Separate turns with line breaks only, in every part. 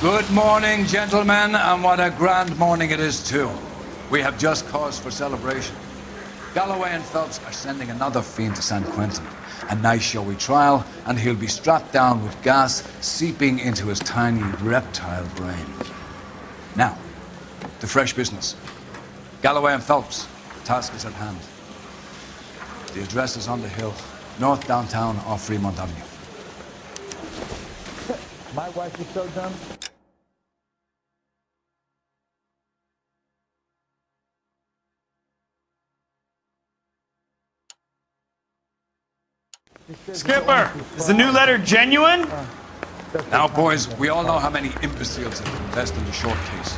Good morning, gentlemen, and what a grand morning it is, too. We have just cause for celebration. Galloway and Phelps are sending another fiend to San Quentin. A nice showy trial, and he'll be strapped down with gas seeping into his tiny reptile brain. Now, the fresh business. Galloway and Phelps, the task is at hand. The address is on the hill, north downtown off Fremont Avenue.
My wife is so dumb.
Skipper, is the new letter genuine?
Now, boys, we all know how many imbeciles have invest in the short case.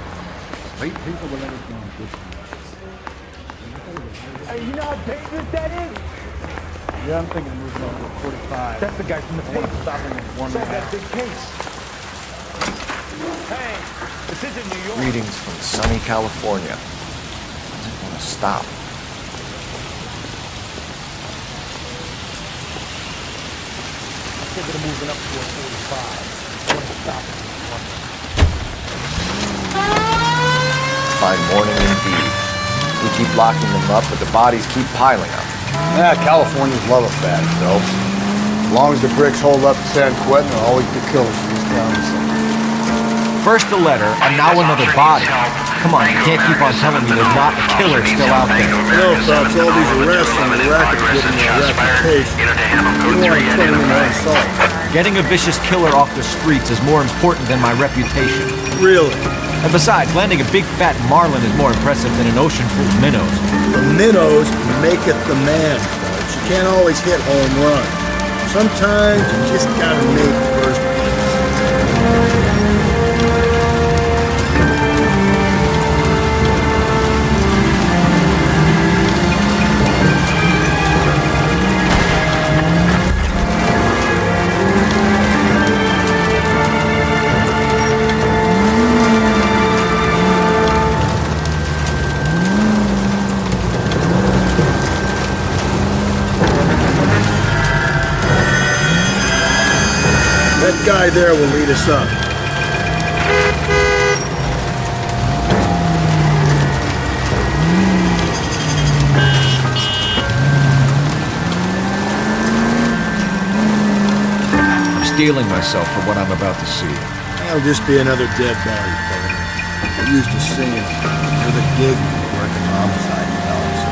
Wait.
Hey, you know how dangerous that is?
Yeah, I'm thinking of moving on to 45.
That's the guy from the paper.
Stopping at one
Solve
and a
that
half.
big case. Hey, this isn't New York.
Greetings from sunny California. Doesn't want to stop.
They're gonna move it up to a 45. Stop it.
Fine morning indeed. We keep locking them up, but the bodies keep piling up.
Yeah, Californians love a fat Phelps. As long as the bricks hold up in San Quentin, there'll always be killers in this town.
First the letter, and now another body. Come on, you can't keep on telling me there's not a killer still out there.
No, Phelps, all these arrests and the racket are giving you a reputation. We want to put them in our assault.
Getting a vicious killer off the streets is more important than my reputation.
Really?
And besides, landing a big fat marlin is more impressive than an ocean full of minnows.
The minnows maketh the man, Phelps. You can't always hit home run. Sometimes you just gotta make first place. That guy there will lead us up.
I'm steeling myself for what I'm about to see.
That'll just be another dead body, fella. We're used to seeing it. You're the gig when you work in homicide, Phelps.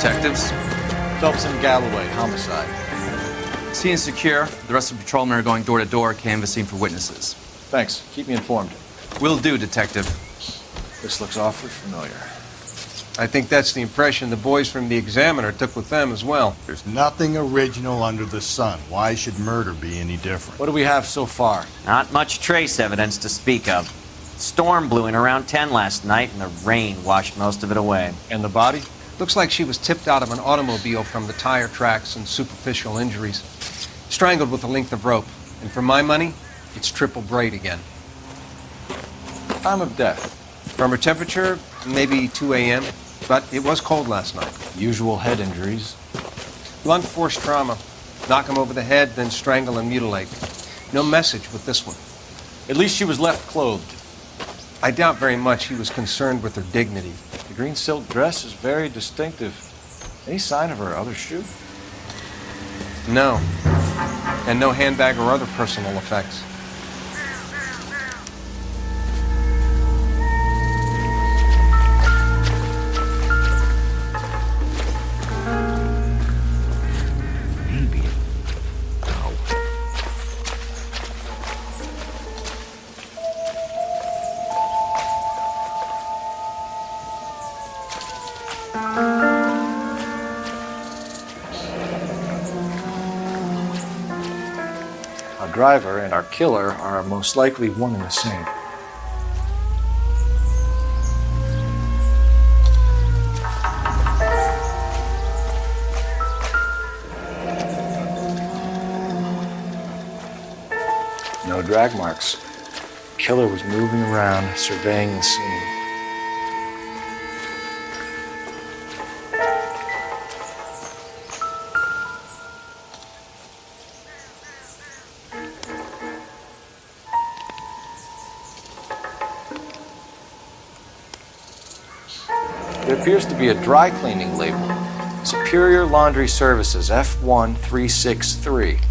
Detectives?
Phelps and Galloway, homicide.
Scene is secure. The rest of the patrolmen are going door to door, canvassing for witnesses.
Thanks. Keep me informed.
Will do, Detective.
This looks awfully familiar.
I think that's the impression the boys from the Examiner took with them as well.
There's nothing original under the sun. Why should murder be any different?
What do we have so far?
Not much trace evidence to speak of. Storm blew in around 10 last night, and the rain washed most of it away.
And the body?
Looks like she was tipped out of an automobile from the tire tracks and superficial injuries. Strangled with a length of rope. And for my money, it's triple braid again.
Time of death.
From her temperature, maybe 2 a.m., but it was cold last night.
Usual head injuries.
Blunt force trauma. Knock him over the head, then strangle and mutilate. No message with this one.
At least she was left clothed.
I doubt very much he was concerned with her dignity.
The green silk dress is very distinctive. Any sign of her other shoe?
No. And no handbag or other personal effects.
driver and our killer are most likely one and the same. No drag marks. Killer was moving around, surveying the scene. There appears to be a dry cleaning label. Superior Laundry Services, F1363.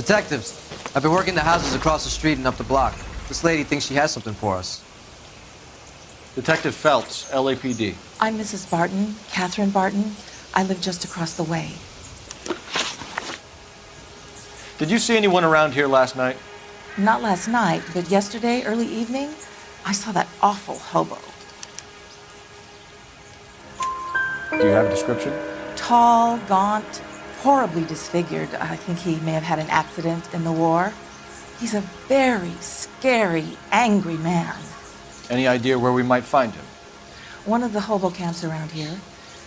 Detectives, I've been working the houses across the street and up the block. This lady thinks she has something for us.
Detective Phelps, LAPD.
I'm Mrs. Barton, Catherine Barton. I live just across the way.
Did you see anyone around here last night?
Not last night, but yesterday, early evening, I saw that awful hobo.
Do you have a description?
Tall, gaunt, horribly disfigured. I think he may have had an accident in the war. He's a very scary, angry man.
Any idea where we might find him?
One of the hobo camps around here.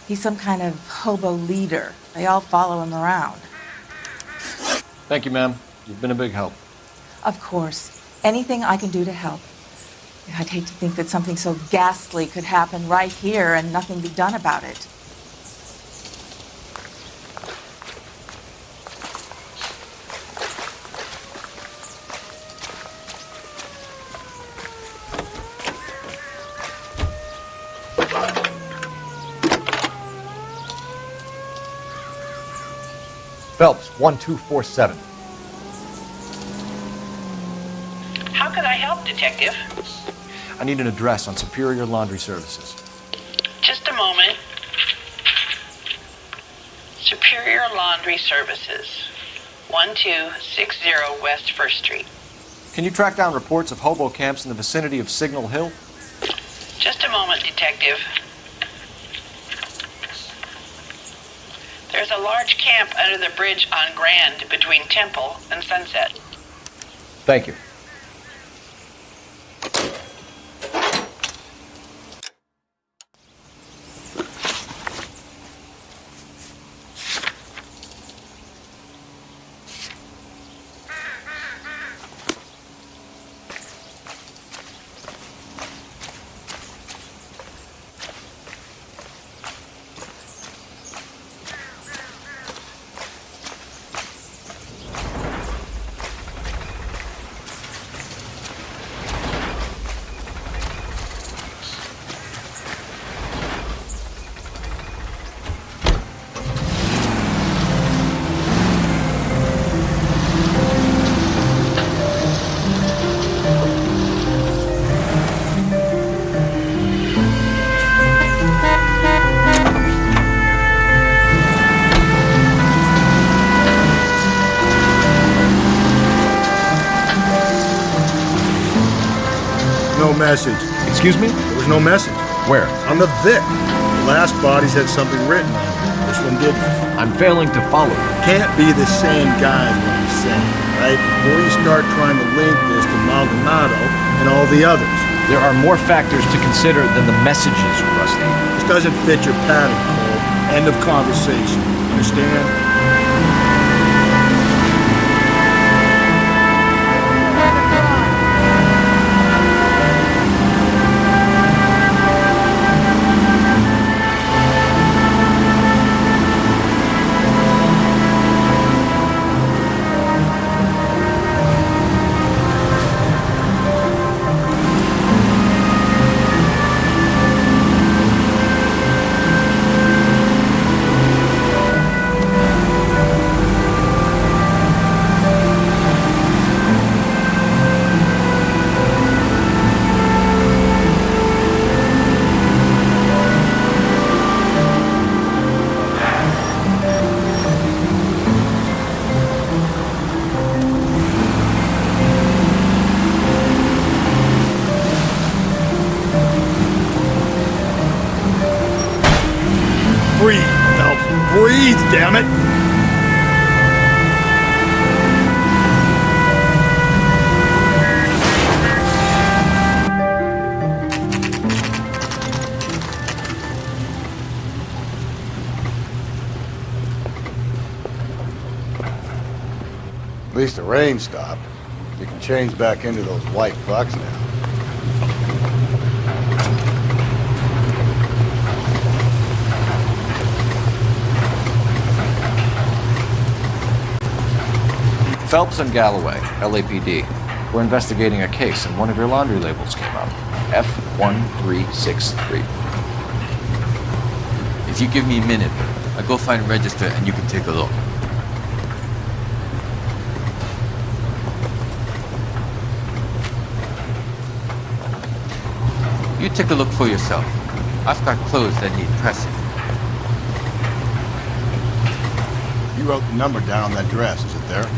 He's some kind of hobo leader. They all follow him around.
Thank you, ma'am. You've been a big help.
Of course. Anything I can do to help. I'd hate to think that something so ghastly could happen right here and nothing be done about it.
Phelps, 1247.
How can I help, Detective?
I need an address on Superior Laundry Services.
Just a moment. Superior Laundry Services, 1260 West 1st Street.
Can you track down reports of hobo camps in the vicinity of Signal Hill?
Just a moment, Detective. There's a large camp under the bridge on Grand between Temple and Sunset.
Thank you.
No message.
Excuse me?
There was no message.
Where?
On the Vic. The last bodies had something written on them. This one didn't.
I'm failing to follow.
Can't be the same guy is what I'm saying, right? Before you start trying to link this to Maldonado and all the others.
There are more factors to consider than the messages, Rusty.
This doesn't fit your pattern, Cole. End of conversation. Understand? Breathe, Phelps. Breathe, damn it! At least the rain stopped. You can change back into those white bucks now.
Phelps and Galloway, LAPD. We're investigating a case and one of your laundry labels came up. F1363.
If you give me a minute, I'll go find a register and you can take a look. You take a look for yourself. I've got clothes that need pressing.
You wrote the number down on that dress, is it there?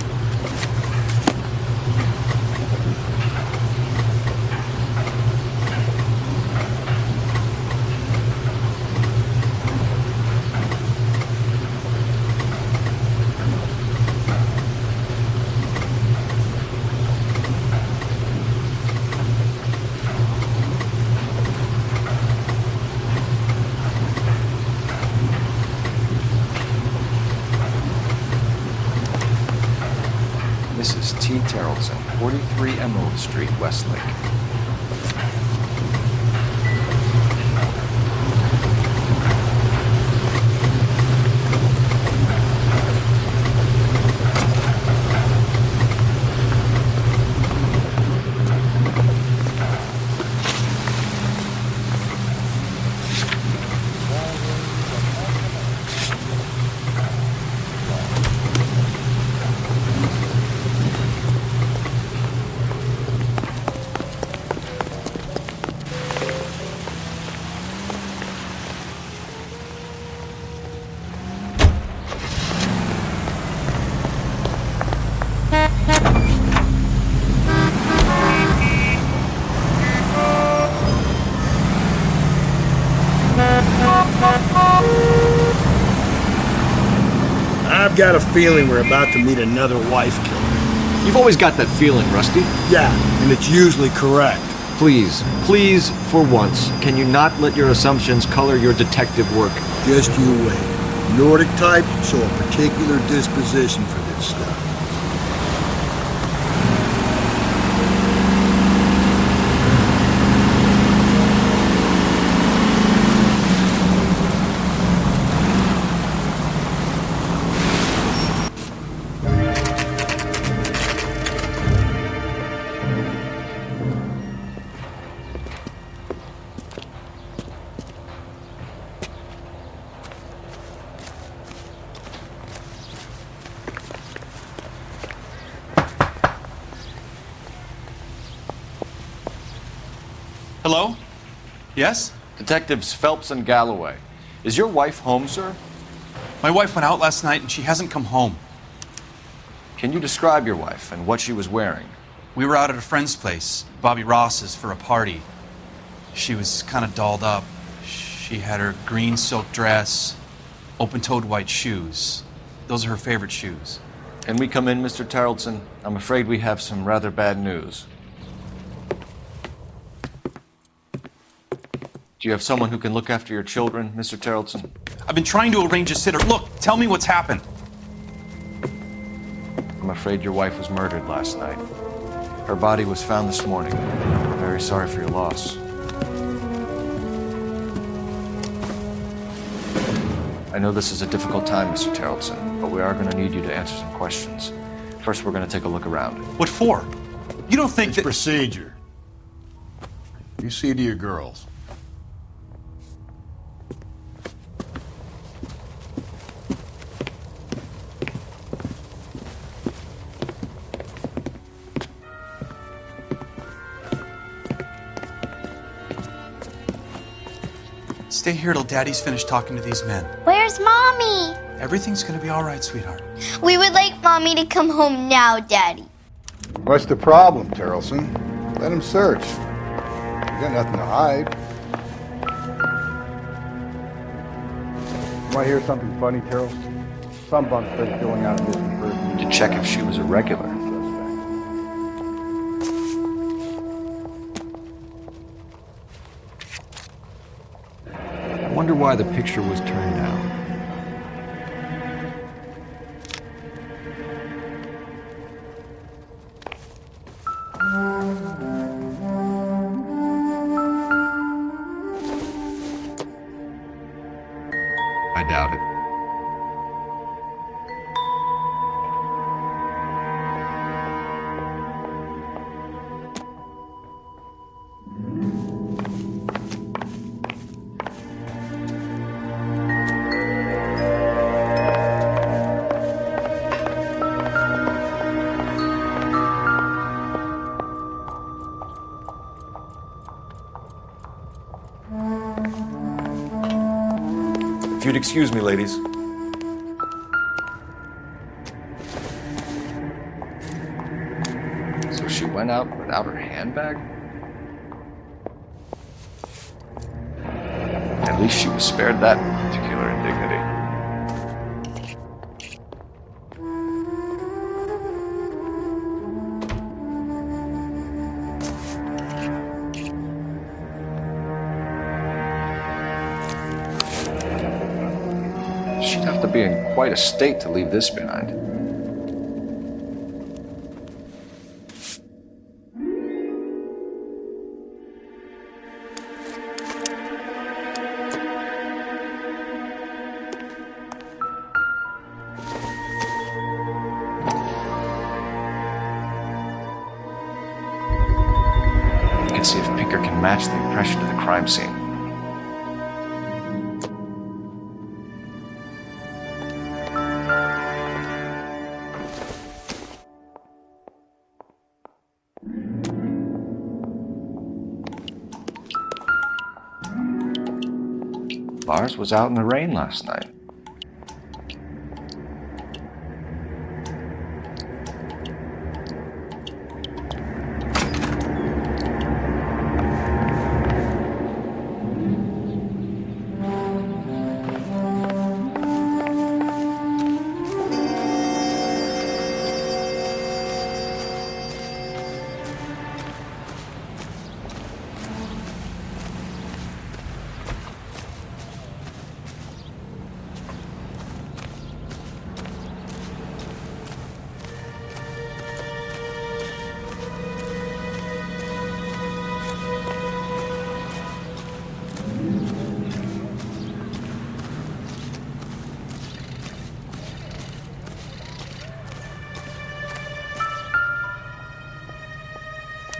Mrs. T. Terrellson, 43 Emerald Street, Westlake. I've got a feeling we're about to meet another wife killer.
You've always got that feeling, Rusty.
Yeah, and it's usually correct.
Please, for once, can you not let your assumptions color your detective work?
Just you wait. Nordic types show a particular disposition for this stuff.
Hello? Yes?
Detectives Phelps and Galloway. Is your wife home, sir?
My wife went out last night and she hasn't come home.
Can you describe your wife and what she was wearing?
We were out at a friend's place, Bobby Ross's, for a party. She was kind of dolled up. She had her green silk dress, open-toed white shoes. Those are her favorite shoes.
Can we come in, Mr. Terrellson? I'm afraid we have some rather bad news. Do you have someone who can look after your children, Mr. Terrellson?
I've been trying to arrange a sitter. Look, tell me what's happened.
I'm afraid your wife was murdered last night. Her body was found this morning. I'm very sorry for your loss. I know this is a difficult time, Mr. Terrellson, but we are going to need you to answer some questions. First, we're going to take a look around.
What for? You don't think
It's
that...
procedure. You see to your girls.
Stay here till Daddy's finished talking to these men.
Where's Mommy?
Everything's gonna be all right, sweetheart.
We would like Mommy to come home now, Daddy.
What's the problem, Terrellson? Let him search. You got nothing to hide.
Want to hear something funny, Terrell? Some bunk's been filling out a missing person.
To check if she was a regular.
I wonder why the picture was turned down. I doubt it.
If you'd excuse me, ladies. So she went out without her handbag? At least she was spared that particular indignity. She'd have to be in quite a state to leave this behind. We can see if Pinker can match the impression of the crime scene. Lars was out in the rain last night.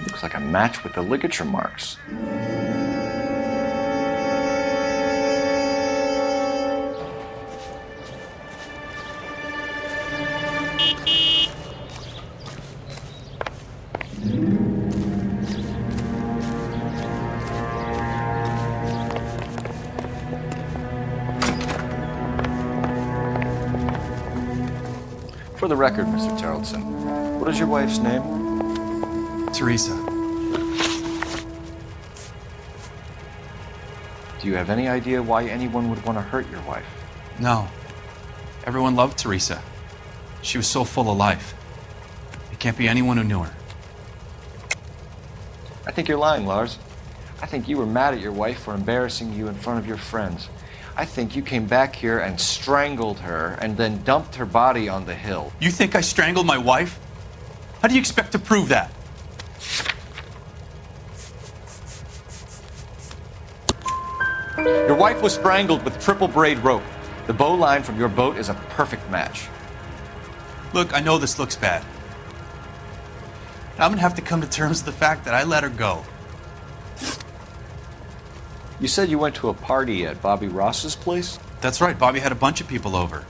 Looks like a match with the ligature marks. For the record, Mr. Terrellson, what is your wife's name?
Teresa.
Do you have any idea why anyone would want to hurt your wife?
No. Everyone loved Teresa. She was so full of life. It can't be anyone who knew her.
I think you're lying, Lars. I think you were mad at your wife for embarrassing you in front of your friends. I think you came back here and strangled her and then dumped her body on the hill.
You think I strangled my wife? How do you expect to prove that?
Your wife was strangled with triple braid rope. The bow line from your boat is a perfect match.
Look, I know this looks bad. I'm gonna have to come to terms with the fact that I let her go.
You said you went to a party at Bobby Ross's place?
That's right, Bobby had a bunch of people over.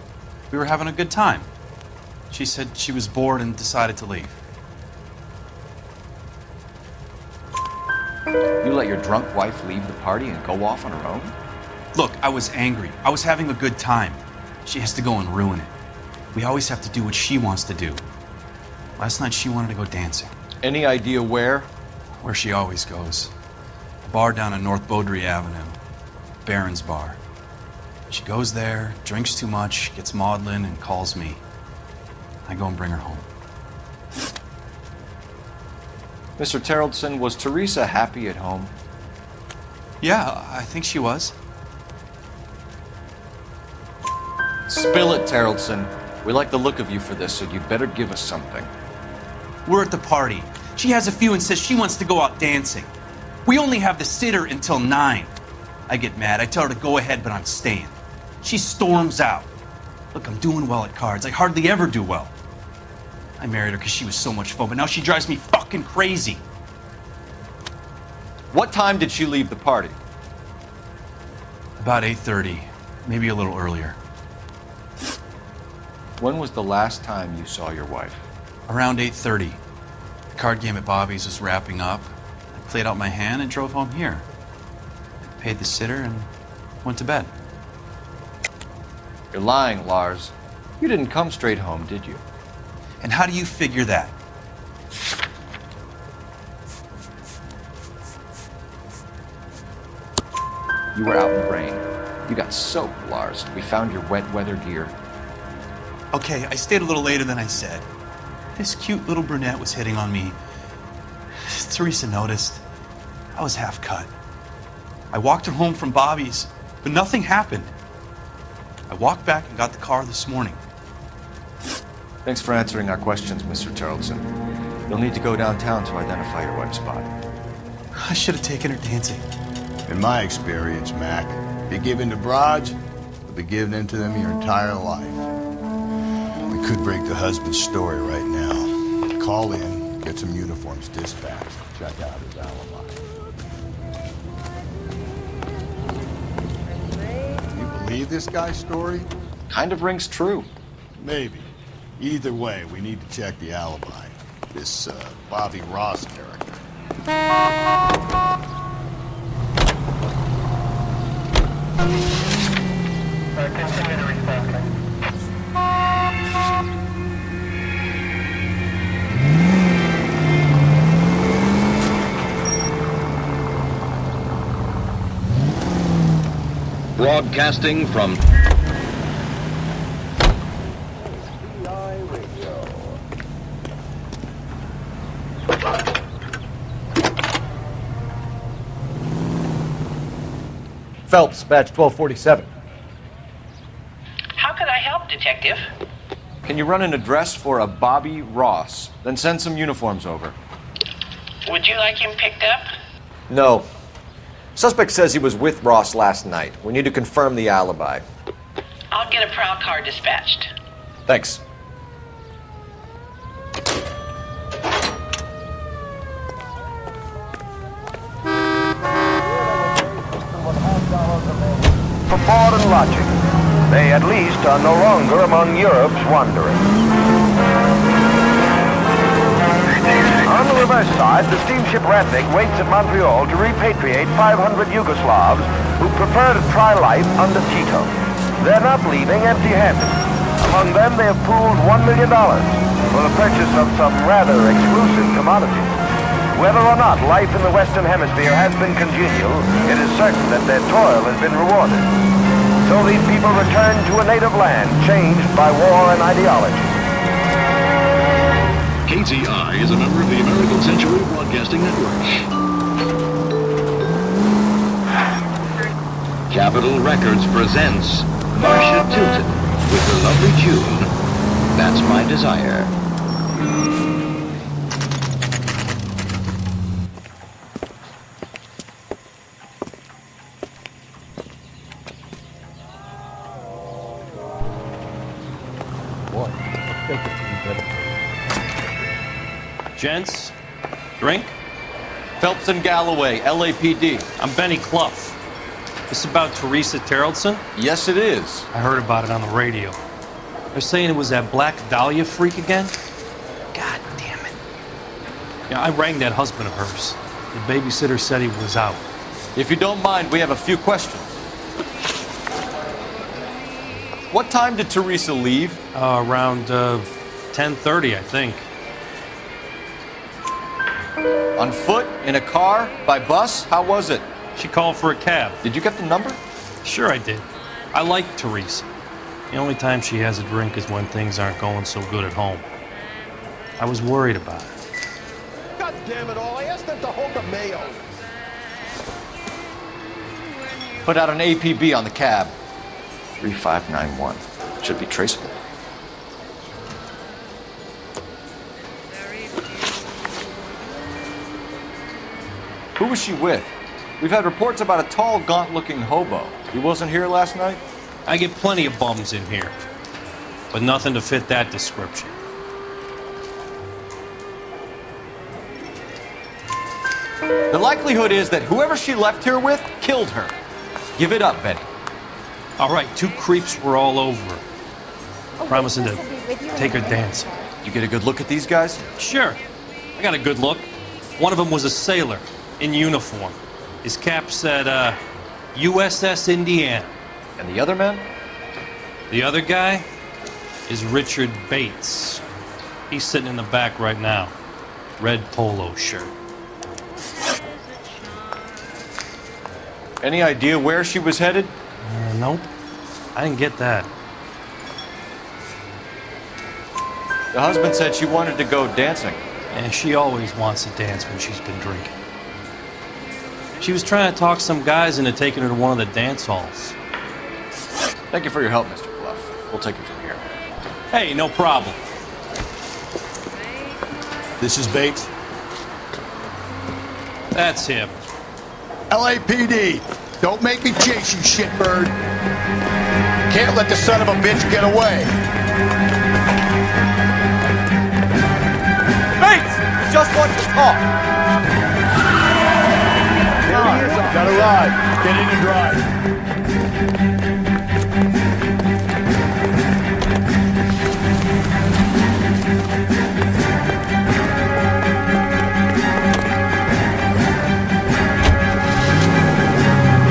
We were having a good time. She said she was bored and decided to leave.
You let your drunk wife leave the party and go off on her own?
Look, I was angry. I was having a good time. She has to go and ruin it. We always have to do what she wants to do. Last night she wanted to go dancing.
Any idea where?
Where she always goes. A bar down on North Beaudry Avenue. Baron's Bar. She goes there, drinks too much, gets maudlin, and calls me. I go and bring her home.
Mr. Terrellson, was Teresa happy at home?
Yeah, I think she was.
Spill it, Terrellson. We like the look of you for this, so you'd better give us something.
We're at the party. She has a few and says she wants to go out dancing. We only have the sitter until 9. I get mad. I tell her to go ahead, but I'm staying. She storms out. Look, I'm doing well at cards. I hardly ever do well. I married her because she was so much fun, but now she drives me fucking crazy.
What time did she leave the party?
About 8:30, maybe a little earlier.
When was the last time you saw your wife?
Around 8:30. The card game at Bobby's was wrapping up. I played out my hand and drove home here. I paid the sitter and went to bed.
You're lying, Lars. You didn't come straight home, did you?
And how do you figure that?
You were out in the rain. You got soaked, Lars. We found your wet weather gear.
Okay, I stayed a little later than I said. This cute little brunette was hitting on me. Teresa noticed. I was half cut. I walked her home from Bobby's, but nothing happened. I walked back and got the car this morning.
Thanks for answering our questions, Mr. Terrellson. You'll need to go downtown to identify your wife's body.
I should have taken her dancing.
In my experience, Mac, if you give in to broads, you'll be giving in to them your entire life. We could break the husband's story right now. Call in, get some uniforms dispatched, check out his alibi. You believe this guy's story?
Kind of rings true.
Maybe. Either way, we need to check the alibi. This Bobby Ross character.
Continue to respond, please.
Broadcasting from
Phelps, badge 1247.
How could I help, Detective?
Can you run an address for a Bobby Ross? Then send some uniforms over.
Would you like him picked up?
No. Suspect says he was with Ross last night. We need to confirm the alibi.
I'll get a prowl car dispatched.
Thanks.
For board and lodging. They at least are no longer among Europe's wanderers. On the reverse side, the steamship Ratnik waits at Montreal to repatriate 500 Yugoslavs who prefer to try life under Tito. They're not leaving empty-handed. Among them, they have pooled $1 million for the purchase of some rather exclusive commodities. Whether or not life in the Western Hemisphere has been congenial, it is certain that their toil has been rewarded. So these people return to a native land changed by war and ideology.
KTI is a member of the American Century Broadcasting Network. Capitol Records presents Marcia Tilton with her lovely tune, That's My Desire.
Boy, let's take it to the better.
Gents, drink?
Phelps and Galloway, LAPD.
I'm Benny Clough. This about Teresa Terrellson?
Yes, it is.
I heard about it on the radio. They're saying it was that Black Dahlia freak again? God damn it. Yeah, I rang that husband of hers. The babysitter said he was out.
If you don't mind, we have a few questions. What time did Teresa leave?
Around 10:30, I think.
On foot? In a car? By bus? How was it?
She called for a cab.
Did you get the number?
Sure I did. I like Teresa. The only time she has a drink is when things aren't going so good at home. I was worried about her.
God damn it all, I asked them to hold the mayo.
Put out an APB on the cab. 3591. Should be traceable. Who was she with? We've had reports about a tall, gaunt-looking hobo. He wasn't here last night?
I get plenty of bums in here, but nothing to fit that description.
The likelihood is that whoever she left here with killed her. Give it up, Betty.
All right, 2 creeps were all over her, promising to take her dancing.
You get a good look at these guys?
Sure. I got a good look. One of them was a sailor in uniform. His cap said, USS Indiana.
And the other man?
The other guy is Richard Bates. He's sitting in the back right now. Red polo shirt.
Any idea where she was headed?
Nope. I didn't get that.
The husband said she wanted to go dancing.
And she always wants to dance when she's been drinking. She was trying to talk some guys into taking her to one of the dance halls.
Thank you for your help, Mr. Bluff. We'll take it from here.
Hey, no problem.
This is Bates.
That's him.
LAPD, don't make me chase you, shitbird. Can't let the son of a bitch get away.
Bates! Just want to talk.
Got a ride. Get in and drive.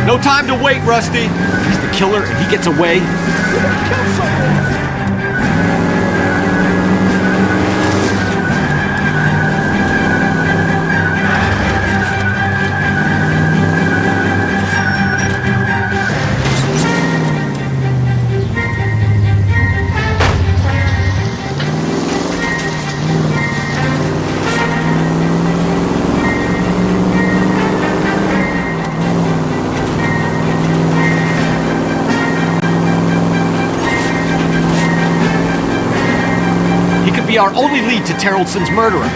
No time to wait, Rusty. He's the killer and he gets away. You're gonna kill someone. Be our only lead to Terreldson's murderer.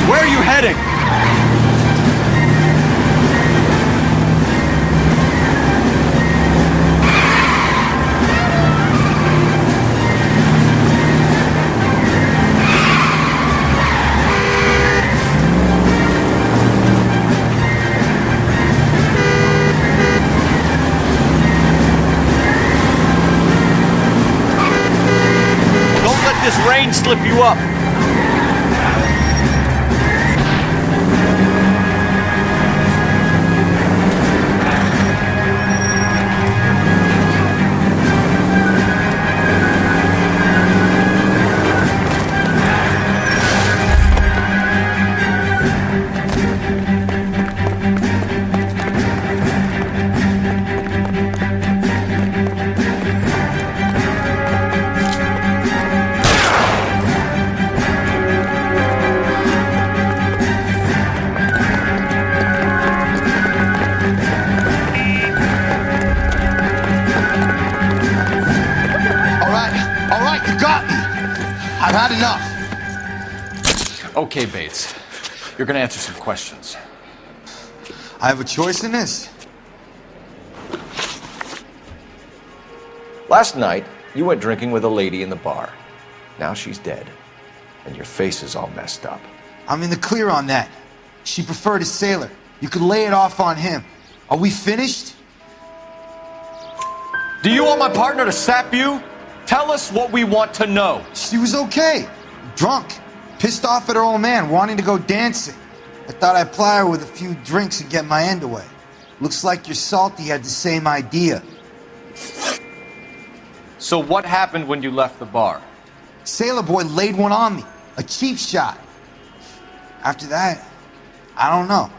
Where are you heading?
This rain slip you up.
I've had enough.
Okay, Bates. You're gonna answer some questions.
I have a choice in this.
Last night, you went drinking with a lady in the bar. Now she's dead. And your face is all messed up.
I'm in the clear on that. She preferred a sailor. You could lay it off on him. Are we finished?
Do you want my partner to sap you? Tell us what we want to know.
She was okay. Drunk. Pissed off at her old man, wanting to go dancing. I thought I'd ply her with a few drinks and get my end away. Looks like your Salty had the same idea.
So what happened when you left the bar?
Sailor Boy laid one on me. A cheap shot. After that, I don't know.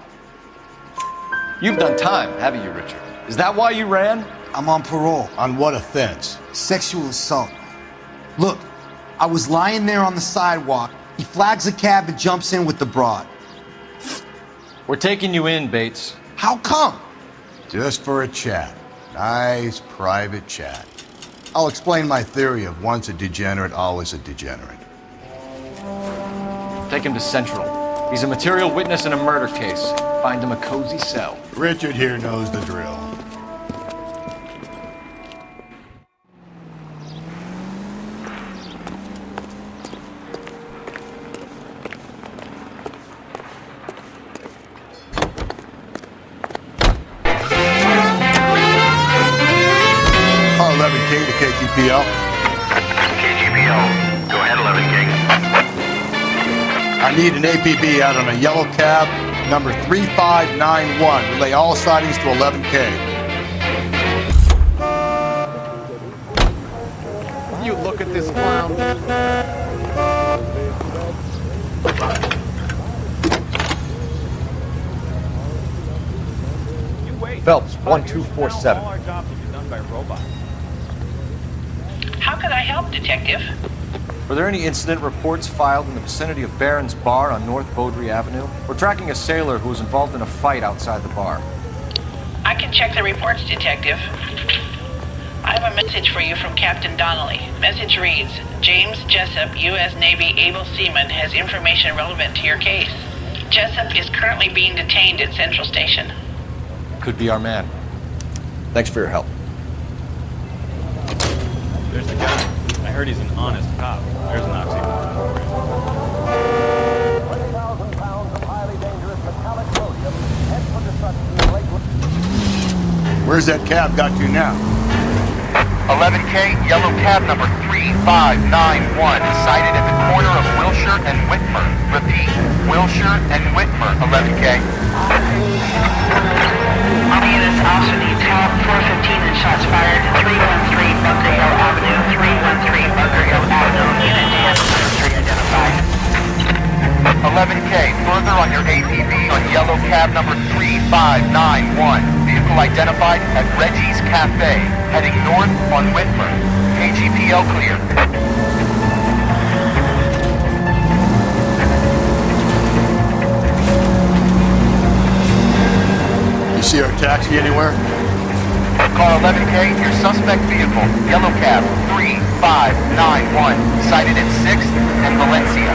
You've done time, haven't you, Richard? Is that why you ran?
I'm on parole.
On what offense?
Sexual assault. Look, I was lying there on the sidewalk. He flags a cab and jumps in with the broad.
We're taking you in, Bates.
How come?
Just for a chat. Nice private chat. I'll explain my theory of once a degenerate, always a degenerate.
Take him to Central. He's a material witness in a murder case. Find him a cozy cell.
Richard here knows the drill. KGPL.
KGPL. Go ahead, 11K.
I need an APB out on a yellow cab, number 3591. Relay all sightings to 11K.
You look at this clown.
Phelps, 1247.
How could I help, Detective?
Were there any incident reports filed in the vicinity of Barron's Bar on North Beaudry Avenue? We're tracking a sailor who was involved in a fight outside the bar.
I can check the reports, Detective. I have a message for you from Captain Donnelly. Message reads, James Jessup, U.S. Navy able seaman, has information relevant to your case. Jessup is currently being detained at Central Station.
Could be our man. Thanks for your help.
There's the guy. I heard he's an honest cop. There's an oxymoron for you.
20,000 pounds of highly dangerous metallic rhodium head for destruction in Lakewood.
Where's that cab got to now?
11K, yellow cab number 3591, sighted at the corner of Wilshire and Whitmer. Repeat, Wilshire and Whitmer, 11K.
All units also need help. 415 and shots fired. 313 Bunker Hill Avenue. 313 Bunker Hill Avenue. Unit 10 3 identified.
11K, further on your APB on yellow cab number 3591. Vehicle identified at Reggie's Cafe, heading north on Whitmer. KGPL clear.
You see our taxi anywhere?
Car 11K, your suspect vehicle, yellow cab 3591, sighted at 6th and Valencia.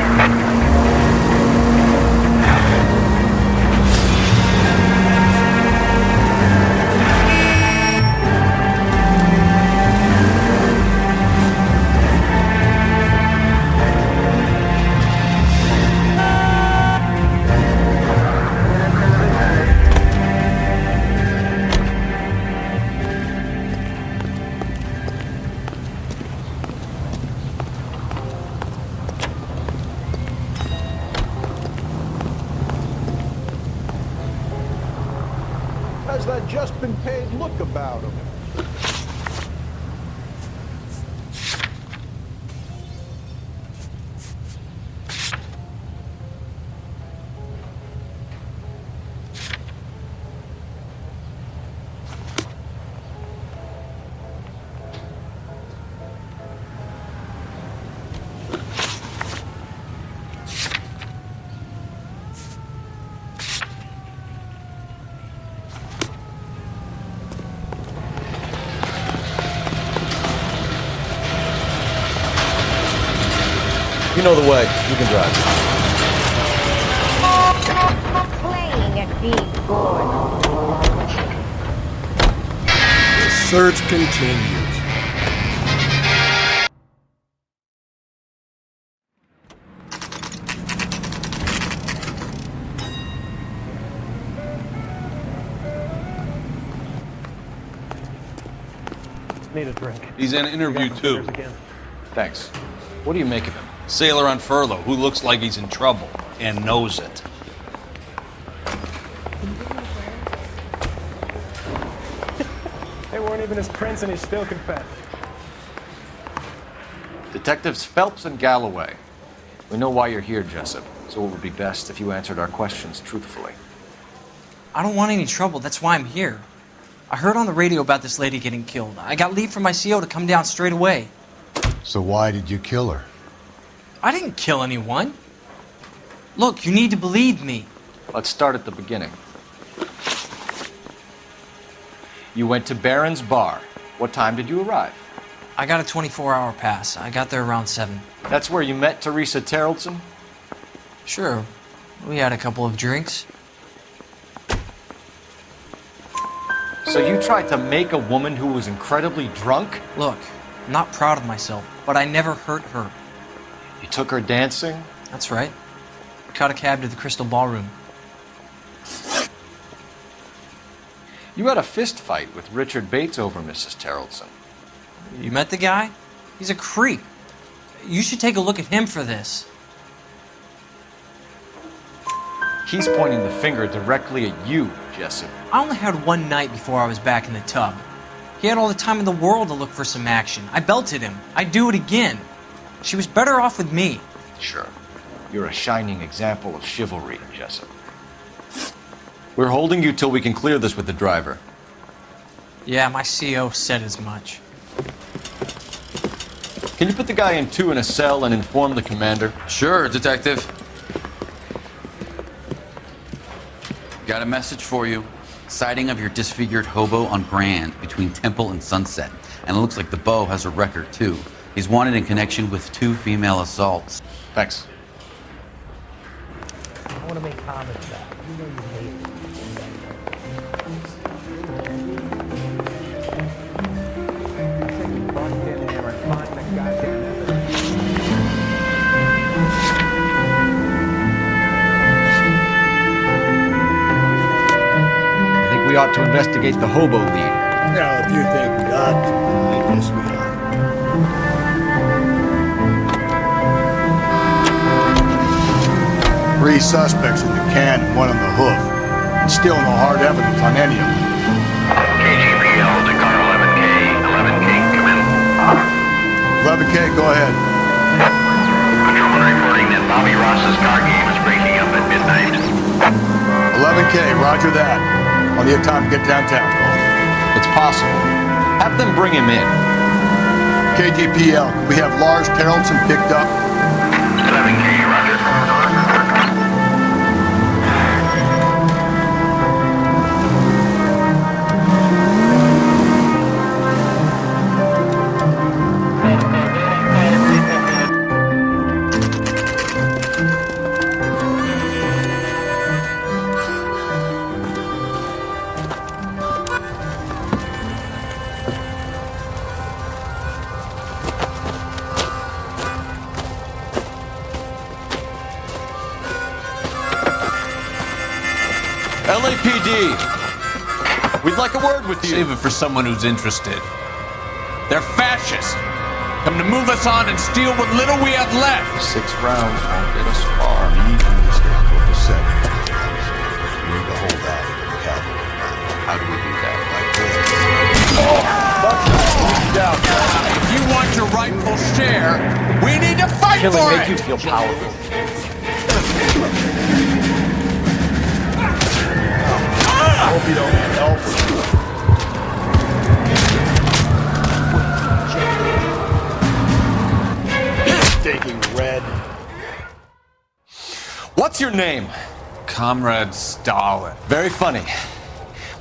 Has that just been paid look about him?
You know the way. You can drive.
Playing at being good.
The search continues.
Need a drink.
He's in interview too.
Thanks. What do you make of him?
Sailor on furlough who looks like he's in trouble and knows it.
They weren't even his prints and he still confessed.
Detectives Phelps and Galloway. We know why you're here, Jessup, so it would be best if you answered our questions truthfully.
I don't want any trouble. That's why I'm here. I heard on the radio about this lady getting killed. I got leave from my CO to come down straight away.
So why did you kill her?
I didn't kill anyone. Look, you need to believe me.
Let's start at the beginning. You went to Barron's Bar. What time did you arrive?
I got a 24-hour pass. I got there around 7.
That's where you met Teresa Terrellson?
Sure. We had a couple of drinks.
So you tried to make a woman who was incredibly drunk?
Look, I'm not proud of myself, but I never hurt her.
You took her dancing?
That's right. Caught a cab to the Crystal Ballroom.
You had a fist fight with Richard Bates over Mrs. Terrellson.
You met the guy? He's a creep. You should take a look at him for this.
He's pointing the finger directly at you, Jessup.
I only had one night before I was back in the tub. He had all the time in the world to look for some action. I belted him. I'd do it again. She was better off with me.
Sure. You're a shining example of chivalry, Jessup. We're holding you till we can clear this with the driver.
Yeah, my CO said as much.
Can you put the guy in 2 in a cell and inform the commander?
Sure, Detective. Got a message for you. Sighting of your disfigured hobo on Grand between Temple and Sunset. And it looks like the Beau has a record, too. He's wanted in connection with 2 female assaults.
Thanks.
I want to make comments back. You know you hate it.
I think we ought to investigate the hobo lead.
Well, if you think we ought to, I guess we ought. 3 suspects in the can and 1 on the hoof. And still no hard evidence on any of them.
KGPL to car 11K. 11K, come in.
11K, go ahead.
Patrolman reporting that Bobby Ross's car game is breaking up at midnight.
11K, roger that. Plenty of time to get downtown, Cole.
It's possible. Have them bring him in.
KGPL, can we have Lars Terrellson picked up?
11K, roger.
LAPD, we'd like a word with you.
Save it for someone who's interested. They're fascists. Come to move us on and steal what little we have left.
6 rounds won't get us far.
We need you to stay close to 7. We need to hold out for the cavalry.
How do we do that?
If you want your rightful share, we need to fight
Killing
for
make
it.
you feel powerful.
I hope you don't need help. Taking red.
What's your name?
Comrade Stalin.
Very funny.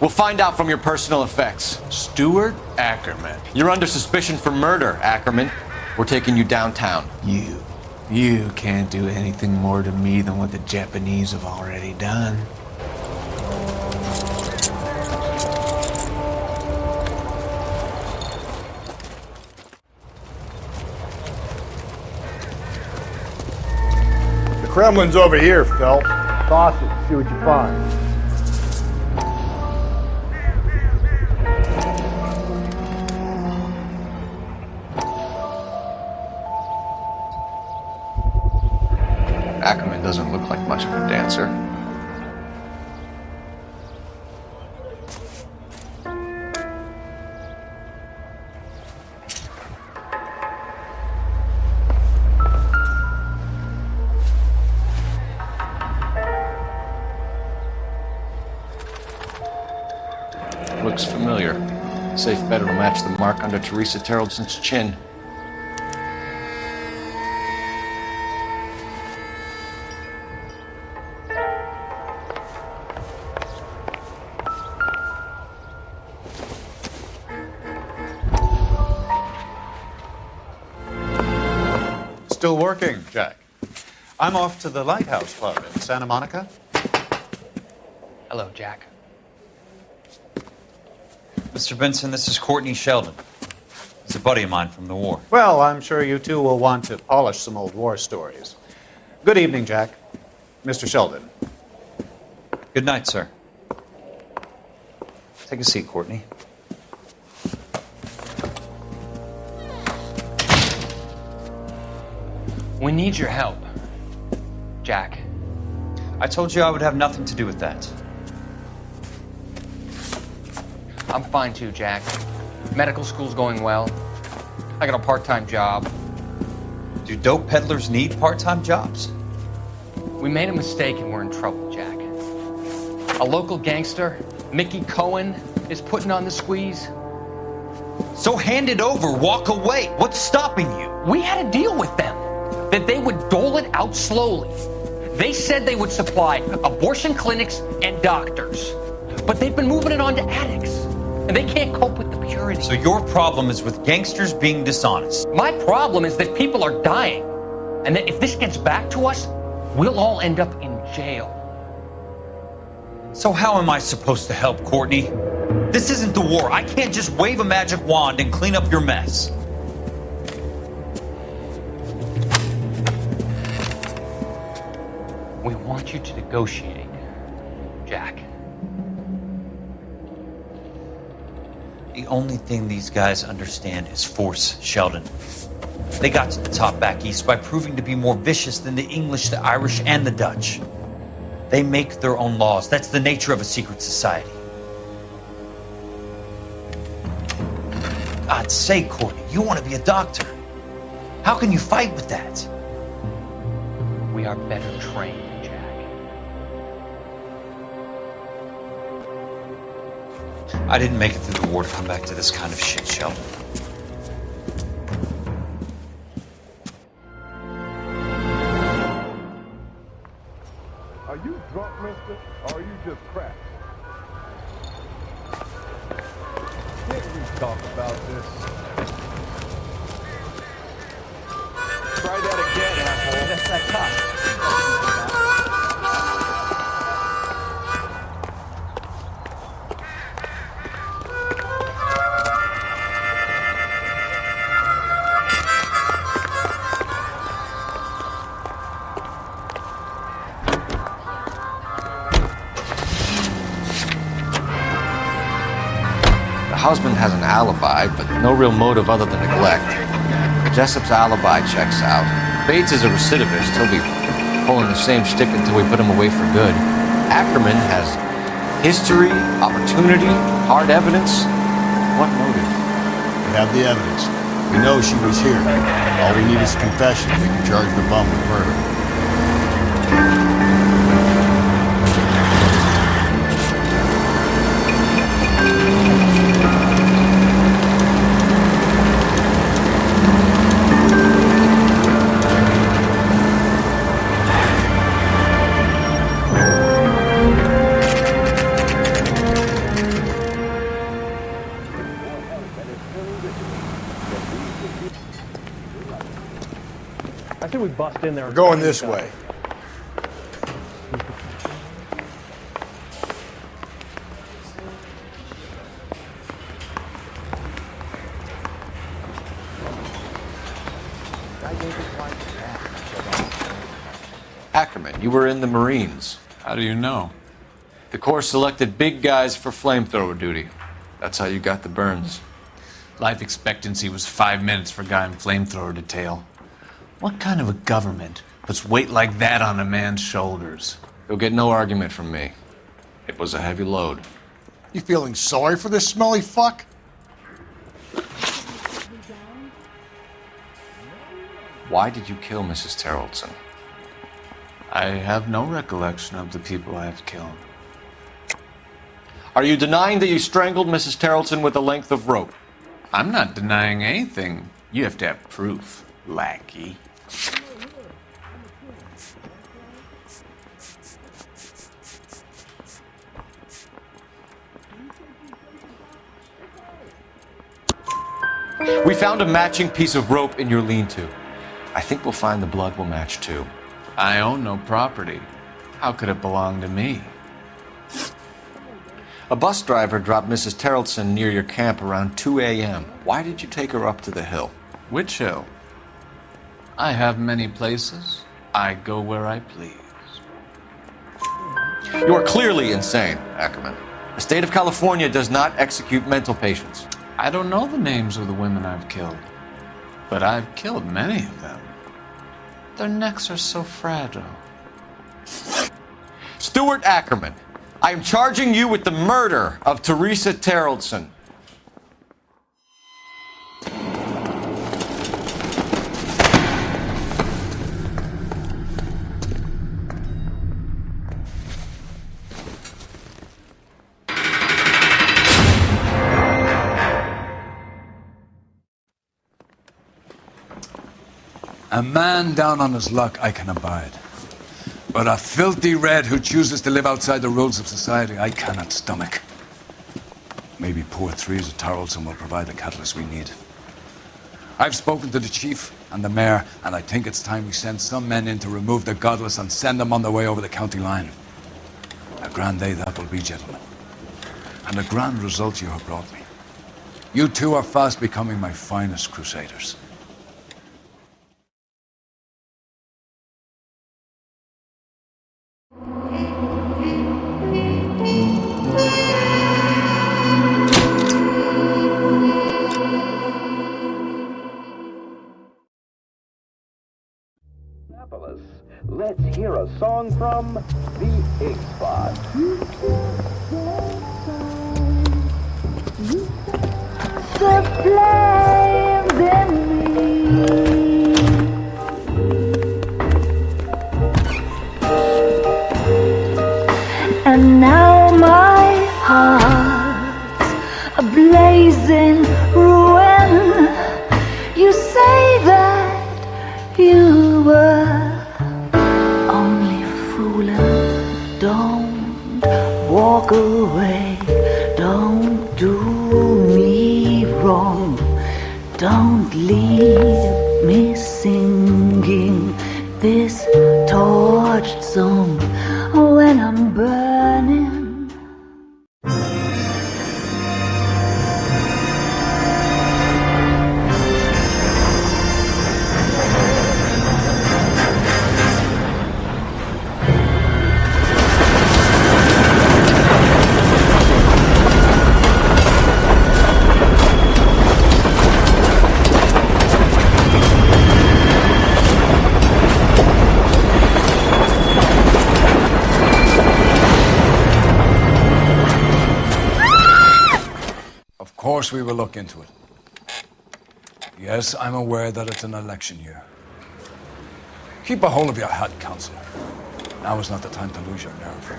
We'll find out from your personal effects.
Stuart Ackerman.
You're under suspicion for murder, Ackerman. We're taking you downtown.
You can't do anything more to me than what the Japanese have already done.
The Kremlin's over here, Phelps. Toss it, see what you find.
man doesn't look like much of a dancer. Looks familiar. Safe bet it'll match the mark under Teresa Terreldson's chin.
Still working, Jack. I'm off to the Lighthouse Club in Santa Monica.
Hello, Jack.
Mr. Benson, this is Courtney Sheldon. He's a buddy of mine from the war.
Well, I'm sure you two will want to polish some old war stories. Good evening, Jack. Mr. Sheldon.
Good night, sir. Take a seat, Courtney.
We need your help, Jack.
I told you I would have nothing to do with that.
I'm fine too, Jack. Medical school's going well. I got a part-time job.
Do dope peddlers need part-time jobs?
We made a mistake and we're in trouble, Jack. A local gangster, Mickey Cohen, is putting on the squeeze.
So hand it over, walk away. What's stopping you?
We had a deal with them that they would dole it out slowly. They said they would supply abortion clinics and doctors, but they've been moving it on to addicts, and they can't cope with the purity.
So your problem is with gangsters being dishonest.
My problem is that people are dying, and that if this gets back to us, we'll all end up in jail.
So how am I supposed to help, Courtney? This isn't the war. I can't just wave a magic wand and clean up your mess.
We want you to negotiate, Jack.
The only thing these guys understand is force, Sheldon. They got to the top back east by proving to be more vicious than the English, the Irish, and the Dutch. They make their own laws. That's the nature of a secret society. God's sake, Courtney, you want to be a doctor. How can you fight with that?
We are better trained, Jack.
I didn't make it through the war to come back to this kind of shit, Sheldon.
Are you drunk, mister, or are you just cracked? Can't we talk about this? Try that again, asshole.
That's that cop.
The husband has an alibi, but no real motive other than neglect. Jessup's alibi checks out. Bates is a recidivist. He'll be pulling the same shtick until we put him away for good. Ackerman has history, opportunity, hard evidence. What motive?
We have the evidence. We know she was here. All we need is confession. We can charge the bum with murder.
I think we bust in there.
We're going this way.
Ackerman, you were in the Marines.
How do you know?
The Corps selected big guys for flamethrower duty. That's how you got the burns.
Life expectancy was 5 minutes for a guy in flamethrower detail. What kind of a government puts weight like that on a man's shoulders.
You'll get no argument from me. It was a heavy load.
You feeling sorry for this smelly fuck?
Why did you kill Mrs. Terrellson?
I have no recollection of the people I have killed.
Are you denying that you strangled Mrs. Terrellson with a length of rope?
I'm not denying anything. You have to have proof, lackey.
We found a matching piece of rope in your lean-to. I think we'll find the blood will match too.
I own no property. How could it belong to me?
A bus driver dropped Mrs. Terrellson near your camp around 2 a.m. Why did you take her up to the hill?
Which hill? I have many places. I go where I please.
You are clearly insane, Ackerman. The state of California does not execute mental patients.
I don't know the names of the women I've killed, but I've killed many of them. Their necks are so fragile.
Stuart Ackerman, I am charging you with the murder of Teresa Terrellson.
A man down on his luck I can abide. But a filthy red who chooses to live outside the rules of society I cannot stomach. Maybe poor Teresa Terrellson will provide the catalyst we need. I've spoken to the chief and the mayor, and I think it's time we send some men in to remove the godless and send them on their way over the county line. A grand day that will be, gentlemen. And a grand result you have brought me. You two are fast becoming my finest crusaders.
Let's hear a song from the Ink Spot.
The flames in me, and now my heart's a blazing ruin. You say that you were only fooling. Don't walk away. Don't do me wrong. Don't leave me singing this torched song when I'm burning.
Of course we will look into it. Yes, I'm aware that it's an election year. Keep a hold of your hat, Counselor. Now is not the time to lose your nerve.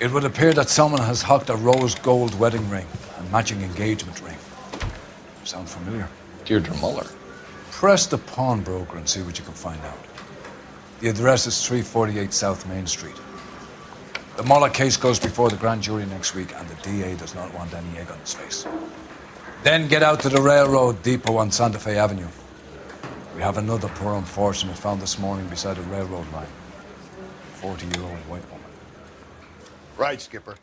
It would appear that someone has hocked a rose gold wedding ring and matching engagement ring. Sound familiar?
Deirdre Muller.
Press the pawnbroker and see what you can find out. The address is 348 South Main Street. The Muller case goes before the grand jury next week, and the DA does not want any egg on his face. Then get out to the railroad depot on Santa Fe Avenue. We have another poor unfortunate found this morning beside a railroad line. A 40-year-old white woman.
Right, Skipper.